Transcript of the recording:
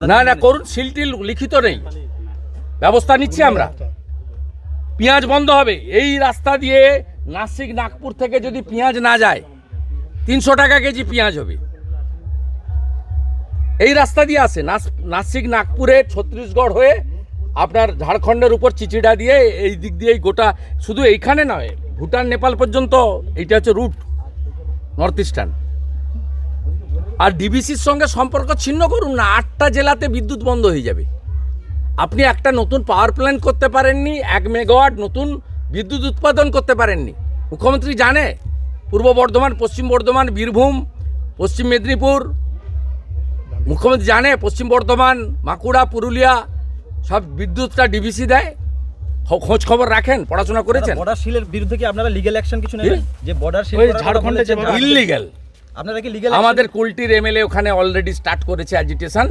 না না করুন, সিলটিল লিখিত নেই, ব্যবস্থা নিচ্ছি আমরা। পেঁয়াজ বন্ধ হবে। এই রাস্তা দিয়ে নাসিক নাগপুর থেকে যদি পেঁয়াজ না যায় 300 টাকা কেজি পেঁয়াজ হবে। এই রাস্তা দিয়ে আসে নাসিক নাগপুরে ছত্তিশগড় হয়ে আপনার ঝাড়খণ্ডের উপর চিচিড়া দিয়ে এই দিক দিয়ে গোটা, শুধু এইখানে নয়, ভুটান নেপাল পর্যন্ত এইটা হচ্ছে রুট নর্থ ইস্টার্ন। আর ডিবিসির সঙ্গে সম্পর্ক ছিন্ন করুন না, 8টা জেলাতে বিদ্যুৎ বন্ধ হয়ে যাবে। আপনি একটা নতুন পাওয়ার প্ল্যান্ট করতে পারেননি, 1 মেগাওয়াট নতুন বিদ্যুৎ উৎপাদন করতে পারেননি। মুখ্যমন্ত্রী জানে পূর্ব বর্ধমান, পশ্চিম বর্ধমান, বীরভূম, পশ্চিম মেদিনীপুর, মুখ্যমন্ত্রী জানে পশ্চিম বর্ধমান, বাঁকুড়া, পুরুলিয়া সব বিদ্যুৎটা ডিবিসি দেয়। খোঁজ খবর রাখেন, পড়াশোনা করেছেন। বর্ডার সিলের বিরুদ্ধে কি আপনারা লিগ্যাল অ্যাকশন কিছু নেবেন? যে বর্ডার সিল ঝাড়খণ্ডে যে ইললিগ্যাল, আপনারা কি লিগ্যাল আমাদের কুলটির এমএলএ ওখানে অলরেডি স্টার্ট করেছে অ্যাজিটেশন।